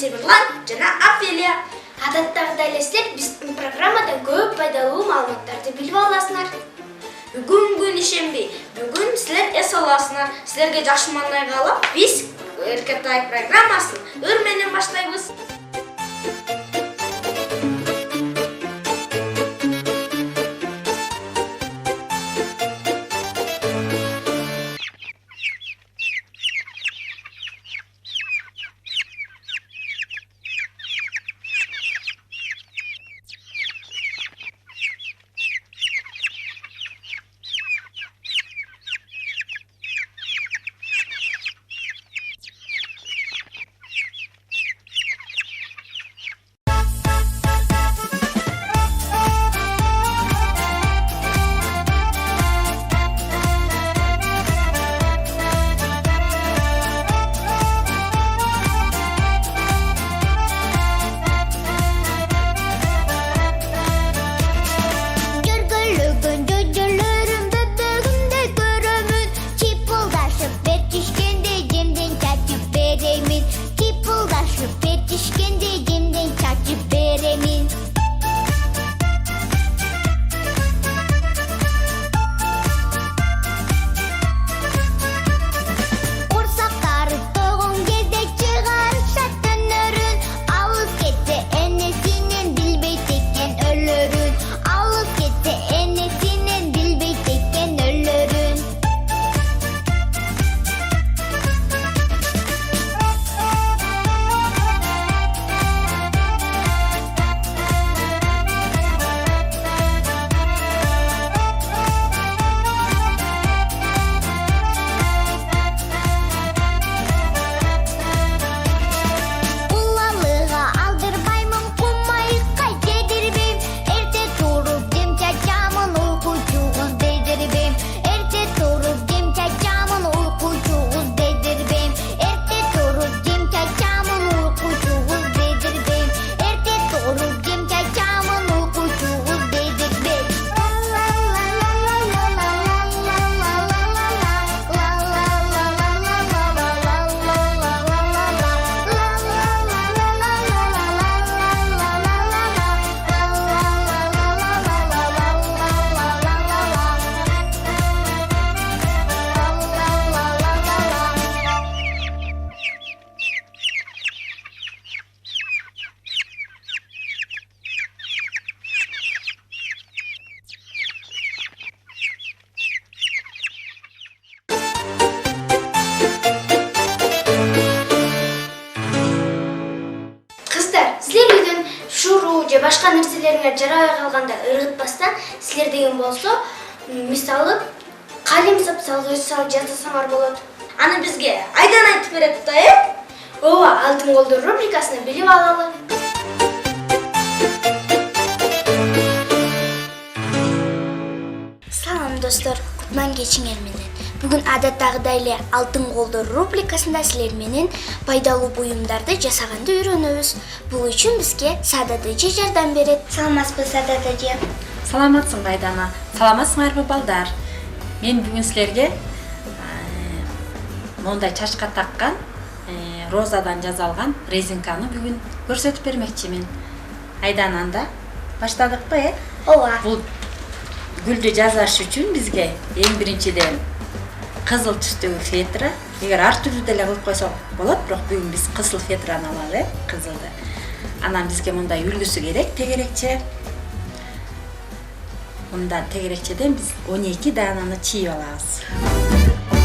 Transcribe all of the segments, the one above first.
Темирлан жана Афелия. Адаттагыдай эле силер биздин программадан көп пайдалуу маалыматтарды билип аласыңар. Бүгүн ишенбей, бүгүн силер эс аласыңар. Силерге жакшы маанай каалап, биз Эркетай программасын өр менен баштайбыз. Башка нерселериңер жарабай калганда ыргытпастан силер деген болсо, мисалы калем салгыч жасасаңар болот. Аны бизге Айдан айтып берет да, э? Ооба, алтын колдор рубрикасына билип алалы. Салам достор, кутман кечиңер менен. Бүгүн адаттагыдай эле алтын колдор рубрикасында силер менен пайдалуу буюмдарды жасаганды үйрөнөбүз. Бул үчүн бизге Саадат эже жардам берет. Саламатсызбы, Саадат эже? Саламатсың Айдана. Саламатсыңарбы балдар? Мен бүгүн силерге мондай чачка таккан розадан жасалган резинканы бүгүн көрсөтүп бермекчимин. Айдананда баштадыкпы, э? Ооба. Бул гүлдү жасаш үчүн бизге эң биринчиден кызыл түстөгү фетра. Эгер ар түрдүү деле кылып койсок болот, бирок бүгүн биз кызыл фетраны алалы, кызылды. Анан бизге мындай үлгүсү керек, тегерекче. Мындан тегерекчеден биз 12 даананы чийип алабыз.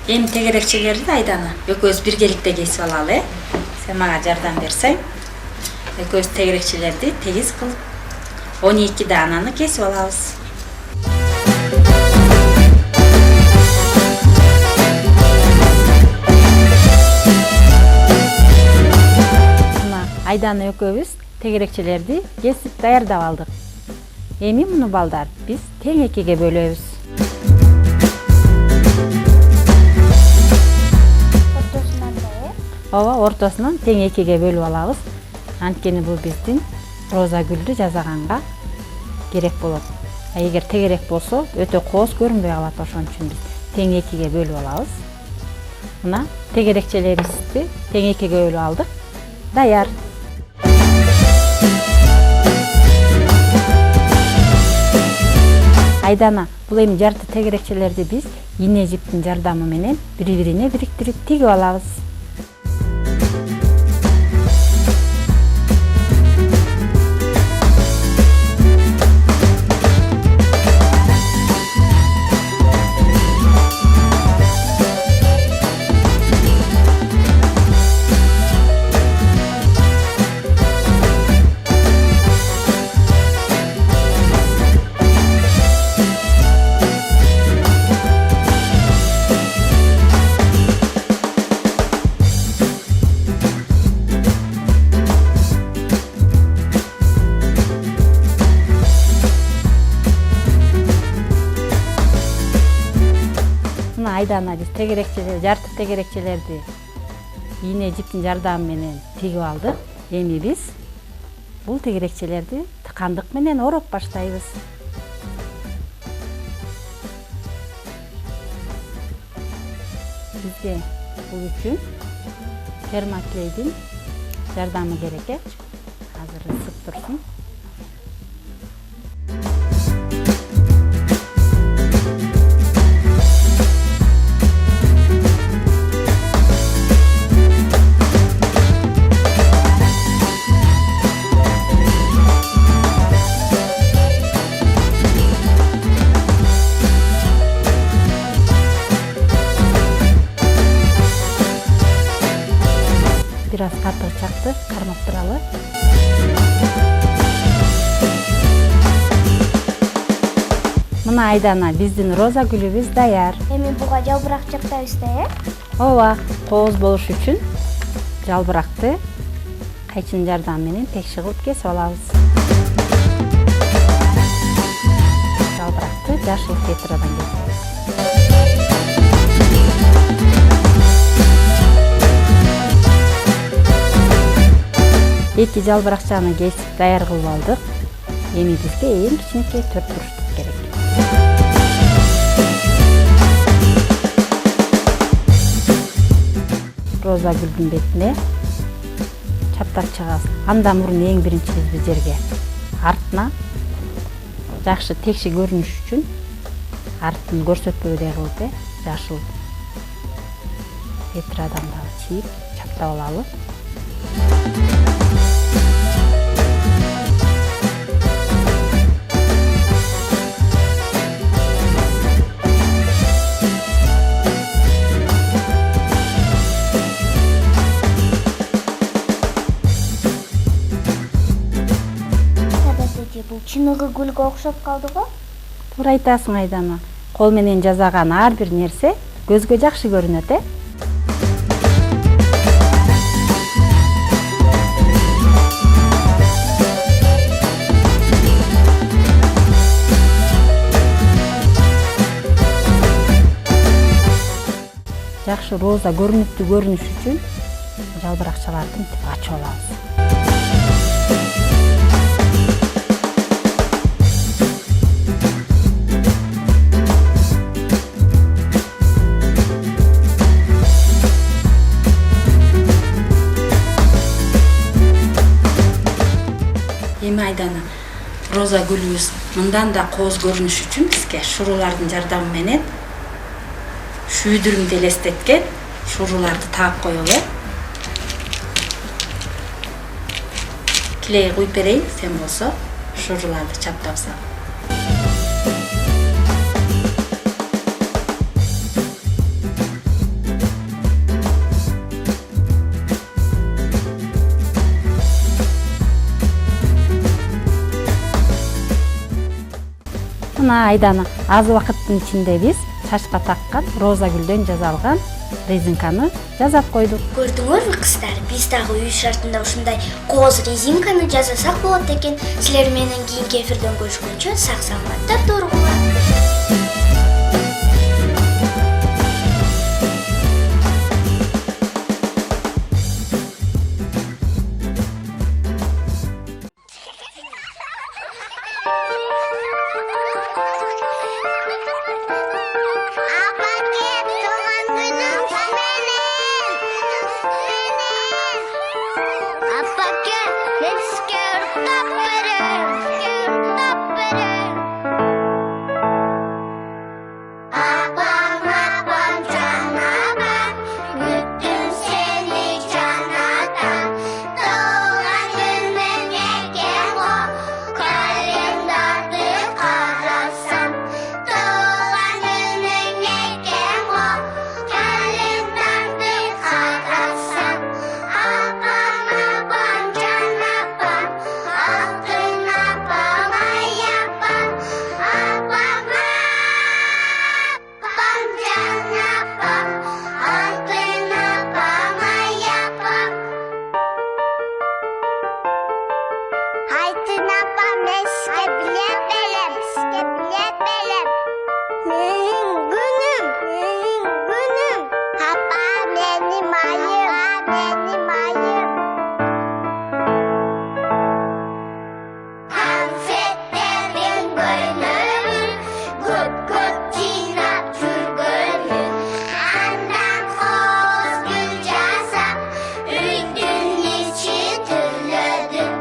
Эми тегерекчелерди Айдана экөөбүз биргеликте кесип алалы, э? Сен мага жардам берсең. Экөөбүз тегерекчелерди тегиз кылып 12 даананы кесип алабыз. Айдана экөөбүз тегерекчелерди кесип даярдап алдык. Эми муну балдар биз тең экиге бөлөбүз. ооба ортосунан тең экиге бөлүп алабыз. Анткени бул биздин роза гүлдү жасаганга керек болот. Эгер тегерек болсо өтө кооз көрүнбөй калат, ошон үчүн биз тең экиге бөлүп алабыз. Мына тегерекчелерибизди тең экиге бөлүп алдык. Даяр. Айдана, бул эми жарты тегерекчелерди биз ийне жиптин жардамы менен бири-бирине бириктирип тигип алабыз. Айдана биз жарты тегерекчелерди ийне жиптин жардамы менен тигип алдык. Эми биз бул тегерекчелерди тыкандык менен ороп баштайбыз. Бизге бул үчүн термоклейдин жардамы керек. Азыр ысып турсун. Biraz katı çaktı, karmak turалы. Мына Айдана, биздин роза гүлүбүз даяр. Эми буга жалбырак чактайбыз да, Ооба, кооз болуш үчүн жалбыракты кайчын жардамы менен текши кылып кесип алабыз. Жалбыракты жашыл фетрадан кесебиз. Эки жалбыракчаны кесип даяр кылып алдык. Эми бизге эң кичинекей 4 буруштук керек. Роза гүлдүн бетине чаптак чыгабыз. Андан мурун эң биринчи биз жерге артына жакшы текши көрүнүш үчүн артын көрсөтпөйдөй кылып жашыл фетрадан да чийип чаптап алалы. Бул чыныгы гүлгө окшоп калды го? Туура айтасың, Айдана. Кол менен жасаган ар бир нерсе көзгө жакшы көрүнөт, Жакшы роза көрүнүктүү көрүнүш үчүн жалбыракчаларды ачып алабыз. Эми Айдана, роза гүлүбүз мындан да кооз көрүнүш үчүн бизге шурулардын жардамы менен шүйдүрүмдү элестеткен шуруларды таап коелу. Килей куюп берейин, сен болсо шуруларды чаптап сал. Мына Айдана, аз убакыттын ичинде биз чачка таккан роза гүлдөн жасалган резинканы жасап койдук. Көрдүңөрбү кыздар, биз дагы үй шартында ушундай кооз резинканы жасасак болот экен. Силер менен кийинки эфирден көрүшкөнчө сак саламатта тургула. Алтын апам эске билет белем, Менин күнүм, апа менин айым. Конфеттердин көйнөгүн, көп жыйнап жүргөнүн. Андан коз гүл жасап, үйдүн ичин түрлөдүм.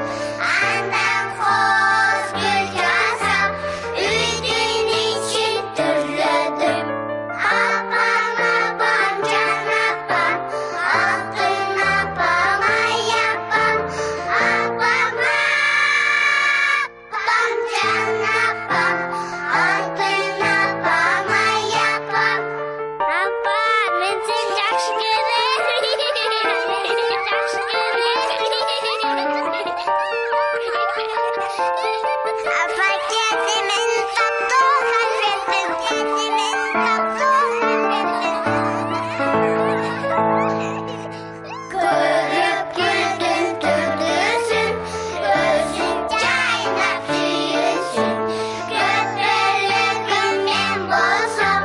Андан коз гүл жасап, үйдүн ичин түрлөдүм. Апам, жан апам, алтын апам, ай апам, жан апам, алтын апам, ай апам. Апа, мен сени жакшы көрөм. Апа, келди мени таптоо конфеттен, Көрүп күлдүн түрдүсүн, көзүң жайнап сүйүнсүн. Көпөлөгүм мен болсом,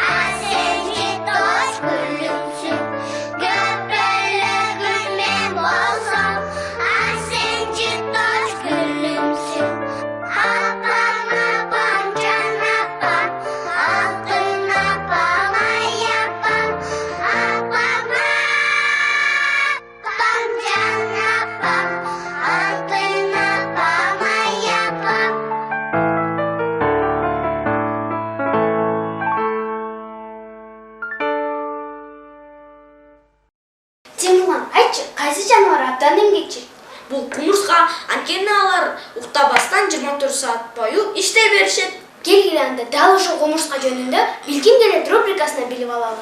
а сен житош күлүмсүн. Көпөлөгүм мен болсом, а сен житош күлүмсүн. Апам, жан апам, алтын апам, ай апам, жан апам, алтын апам, ай апам. Темурлан, айтчы, кайсы жануар абдан эмгекчил? Бул кумурска, анткени алар уктабастан 24 саат бою иштей беришет. Келгиле анда дал ошол кумурска жөнүндө билгим келет рубрикасына билип алалы.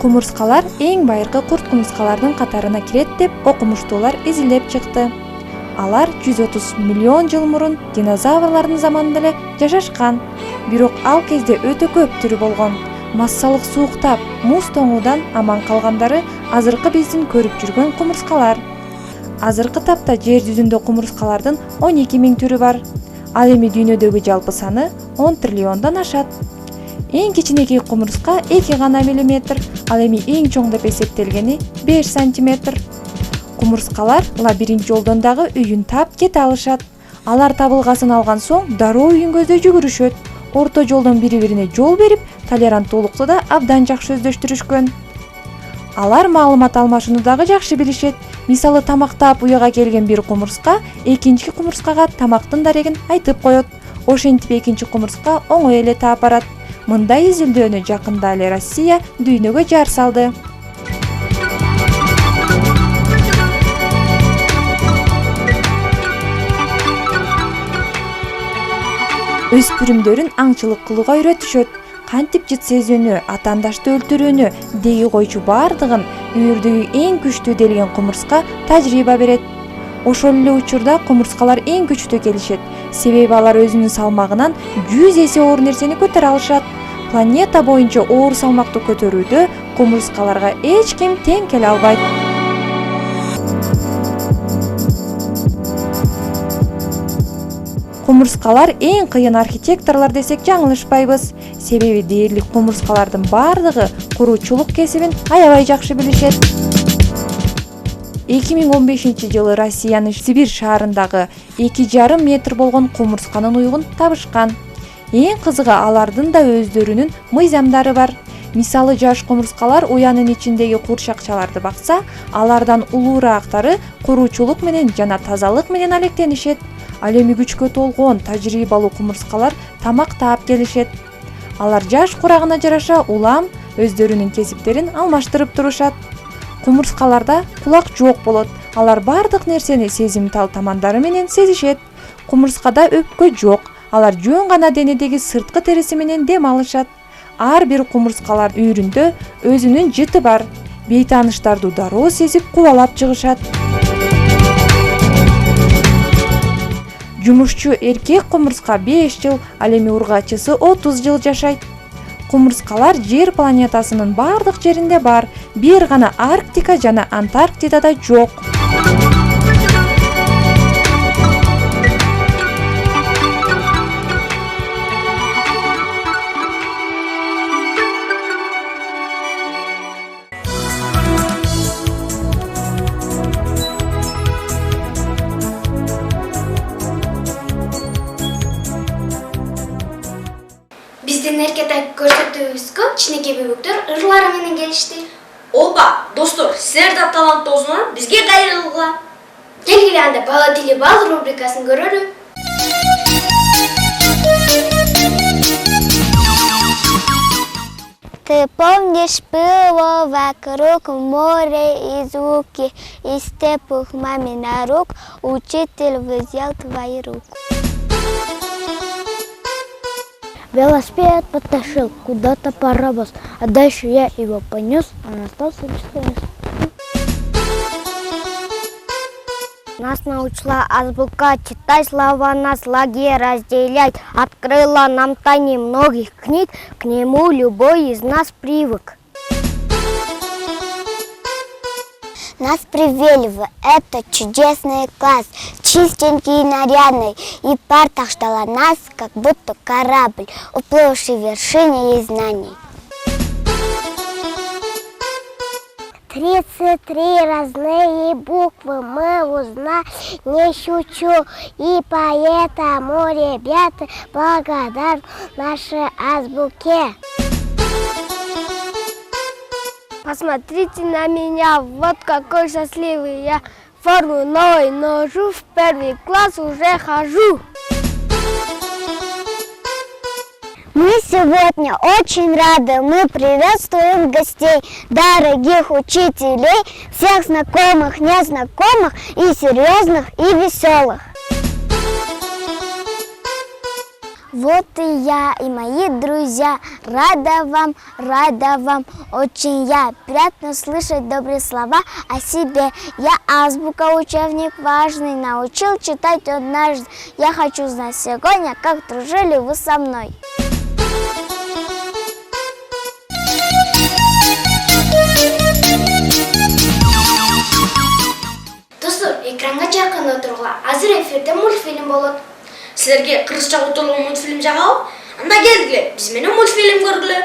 Кумурскалар эң байыркы курт кумурскалардын катарына кирет деп окумуштуулар изилдеп чыкты. Алар 130 миллион жыл мурун динозаврлардын заманында эле жашашкан. Бирок ал кезде өтө көп түрү болгон. Массалык сууктап, муз тоңуудан аман калгандары азыркы биздин көрүп жүргөн кумурскалар. Азыркы тапта жер жүзүндө кумурскалардын 12 000 түрү бар. Ал эми дүйнөдөгү жалпы саны 10 триллиондон ашат. Эң кичинекей кумурска 2 гана миллиметр, ал эми эң чоң деп эсептелгени 5 сантиметр. Кумурскалар лабиринт жолдон дагы үйүн таап кете алышат. Алар табылгасын алган соң дароо үйүн көздөй жүгүрүшөт. Орто жолдон бири-бирине жол берип, толеранттуулукту да абдан жакшы өздөштүрүшкөн. Алар маалымат алмашууну дагы жакшы билишет. Мисалы, тамактап уяга келген бир кумурска экинчи кумурскага тамактын дарегин айтып коет. Ошентип экинчи кумурска оңой эле таап барат. Мындай изилдөөнү жакында эле Россия дүйнөгө жар салды. Өспүрүмдөрүн аңчылык кылууга үйрөтүшөт. Кантип жыт сезүүнү, атаандашты өлтүрүүнү, деги койчу бардыгын үйүрдүгү эң күчтүү делген кумурска тажрыйба берет. Ошол эле учурда кумурскалар эң күчтүү келишет. Себеби алар өзүнүн салмагынан 100 эсе оор нерсени көтөрө алышат. Планета боюнча оор салмакты көтөрүүдө кумурскаларга эч ким тең келе албайт. Кумурскалар эң кыйын архитекторлор десек жаңылышпайбыз. Себеби дээрлик кумурскалардын бардыгы куруучулук кесибин аябай жакшы билишет. 2015-жылы Россиянын Сибирь шаарындагы 2,5 метр болгон кумурсканын уюгун табышкан. Эң кызыгы, алардын да өздөрүнүн мыйзамдары бар. Мисалы, жаш кумурскалар уянын ичиндеги курчакчаларды бакса, алардан улуурактары куруучулук менен жана тазалык менен алектенишет. Ал эми күчкө толгон тажрыйбалуу кумурскалар тамак таап келишет. Алар жаш курагына жараша улам өздөрүнүн кесиптерин алмаштырып турушат. Кумурскаларда кулак жок болот. Алар бардык нерсени сезимтал тамандары менен сезишет. Кумурскада өпкө жок. Алар жөн гана денедеги сырткы териси менен дем алышат. Ар бир кумурскалар үйрүндө өзүнүн жыты бар. Бейтааныштарды дароо сезип кубалап чыгышат. Жумушчу эркек кумурска 5 жыл, ал эми ургачысы 30 жыл жашайт. Кумурскалар Жер планетасынын бардык жеринде бар, бир гана Арктика жана Антарктидада жок. Биздин эркетай көрсөтүүбүзгө кичинекей бөбөктөр ырлары менен келишти. Опа, достор, силер да таланттуусуңар, бизге кайрылгыла. Келгиле анда бала тили бал рубрикасын көрөлү. Ты помнишь, было вокруг море и звуки, из теплых мамина рук учитель взял твои руки. Велосипед потащил куда-то паровоз, а дальше я его понес, он остался без колес. Нас научила азбука читать, слова на слоги разделять. Открыла нам тайны многих книг, к нему любой из нас привык. Нас привели в этот чудесный класс, чистенький и нарядный, и парта ждала нас, как будто корабль, уплывший в вершине из знаний. 33 разные буквы мы узнали, не шучу, и поэтому, ребята, благодарны нашей азбуке. Посмотрите на меня, вот какой счастливый я. Форму новой ношу, в первый класс уже хожу. Мы сегодня очень рады, мы приветствуем гостей, дорогих учителей, всех знакомых, незнакомых, и серьезных, и веселых. Вот и я, и мои друзья, рада вам очень я. Приятно слышать добрые слова о себе. Я азбука, учебник важный, научил читать однажды. Я хочу знать сегодня, как дружили вы со мной. Достор, экранга жакын отургула. Азыр эфирде мультфильм болот. Силерге кыргызча отурган мультфильм жагабы? Анда келгиле, биз менен мультфильм көргүлө.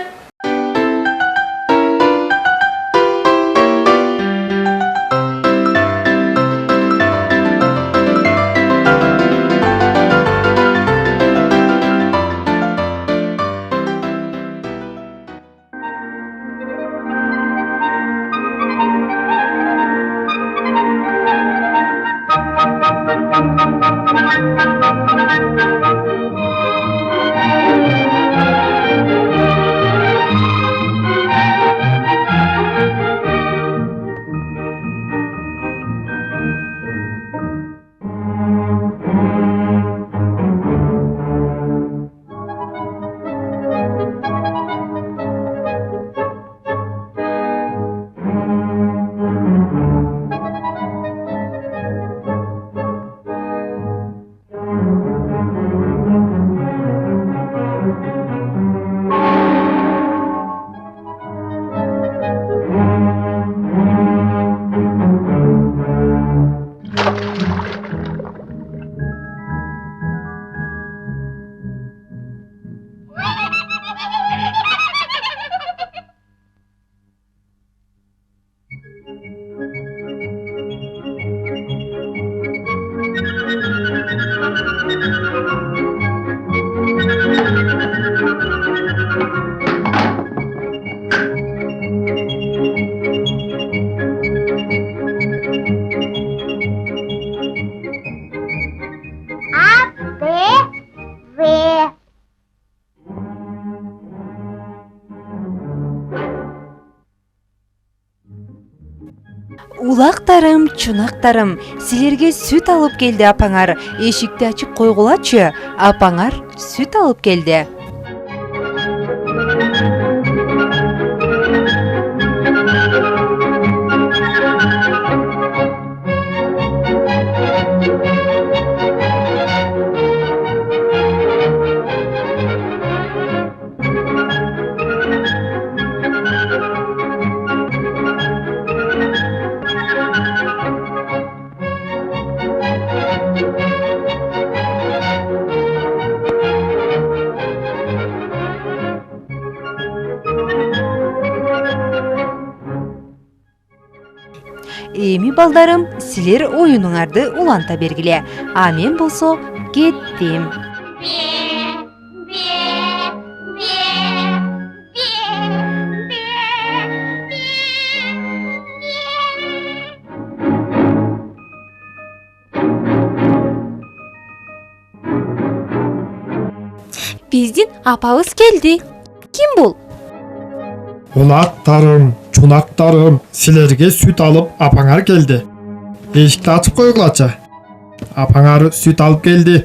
Улактарым, чунактарым, силерге сүт алып келди апаңар. Эшикти ачып койгулачы, апаңар сүт алып келди. эми балдарым, силер оюнуңарды уланта бергиле. А мен болсо кеттим. Биздин апабыз келди. Ким бул? Улактарым, чунактарым, силерге сүт алып апаңар келди. Эшикти ачып койгулачы. Апаңар сүт алып келди.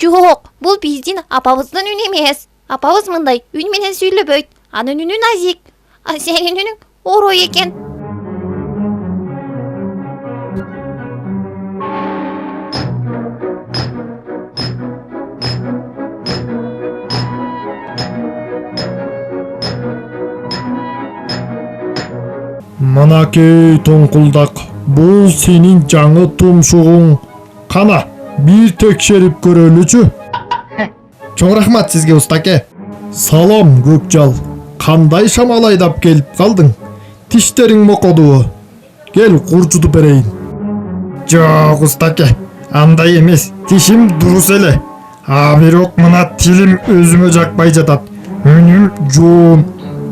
Жок, бул биздин апабыздын үнү эмес. Апабыз мындай үн менен сүйлөбөйт. Анын үнү назик. А сенин үнүң орой экен. Манакей тоңкулдак, бул сенин жаңы тумшугуң. Кана, бир текшерип көрөлүчү. Чоң рахмат сизге устаке. Салам Көкжал. Кандай шамал айдап келип калдың? Тиштериң мокодубу? Кел курчутуп берейин. Жок устаке, андай эмес. Тишим дурус эле. А бирок мына тилим өзүмө жакпай жатат. Үнүм жоон.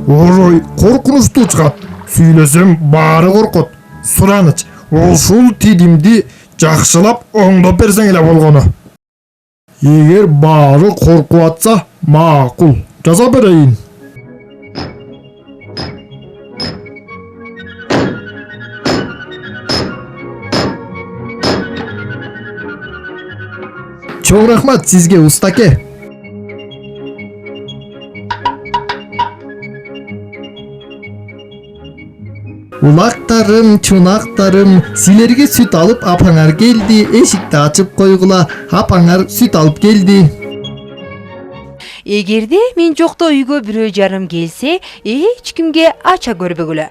Орой коркунучтуу чыгат. Сүйлөсөм баары коркот. Сураныч, ушул тилимди жакшылап оңдоп берсең эле болгону. Эгер баары коркуп атса, макул, жаза берейин. Чоң рахмат сизге устаке. Улактарым, чунактарым, силерге сүт алып апаңар келди. Эшикти ачып койгула, апаңар сүт алып келди. Эгерде мен жокто үйгө бирөө жарым келсе, эч кимге ача көрбөгүлө.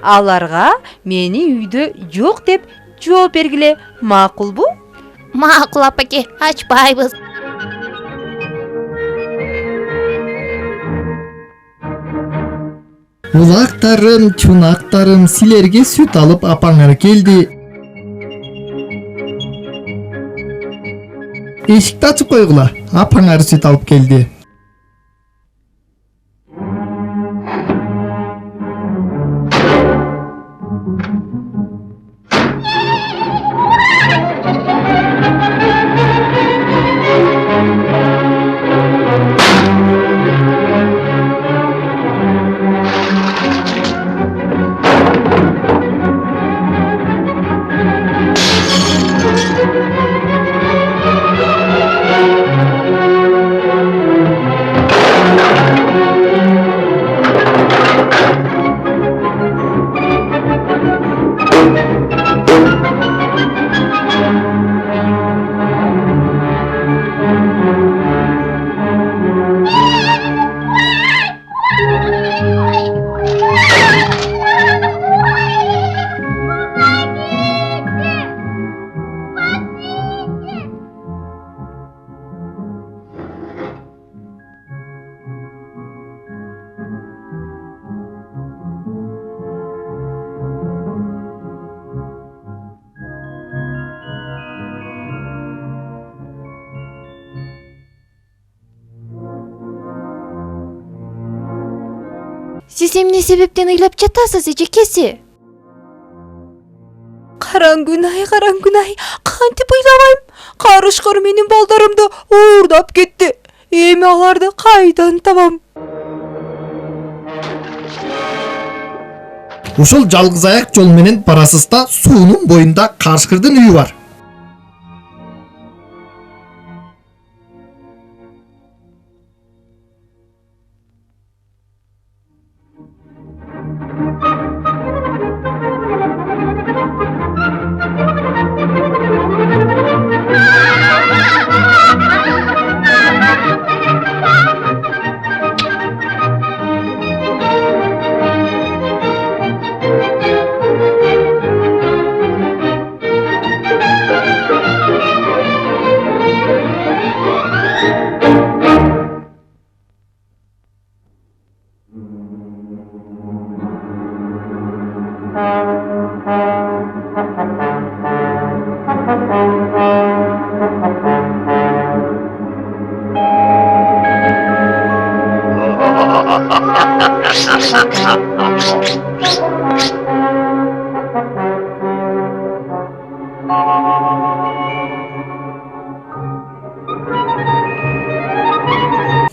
Аларга мени үйдө жок деп жооп бергиле. Макулбу? Макул апаке, ачпайбыз. Улактарым, чунактарым, силерге сүт алып апаңар келди. Эшикти ачып койгула, апаңар сүт алып келди. Сиз эмне себептен ыйлап жатасыз, эжекеси? Караңгүнай, кантип ыйлабайм? Карышкыр менин балдарымды уурдап кетти. Эми аларды кайдан табам? Ушул жалгыз аяк жол менен барасызда суунун боюнда Карышкырдын үйү бар.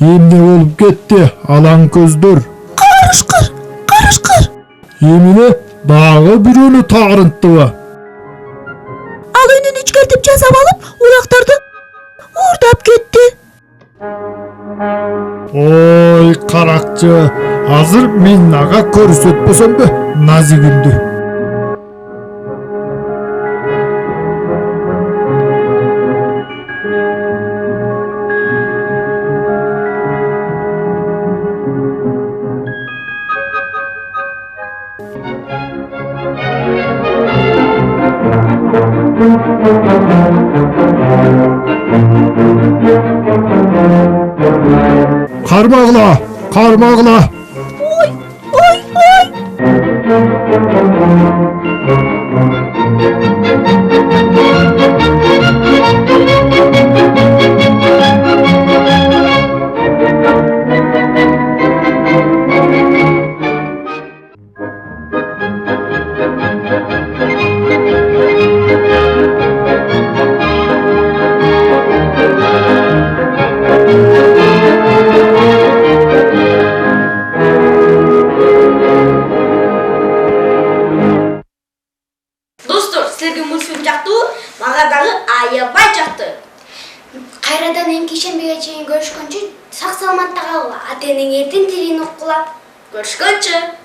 Эмне болуп кетти, алаң көздөр? Карышкыр. Эмне дагы бирөөнү таарынттыбы? Ал үнүн ичкертип жасап алып, улактарды уурдап кетти. Ой, каракчы, азыр мен ага көрсөтпөсөмбү назигимди. Кармагыла. Ой. Достор, силерге мультфильм жактыбы? Мага дагы аябай жакты. Кайрадан эмки ишенбеге чейин көрүшкөнчө сак саламатта калгыла. Ата энең эртең тилин уккула. Көрүшкөнчө.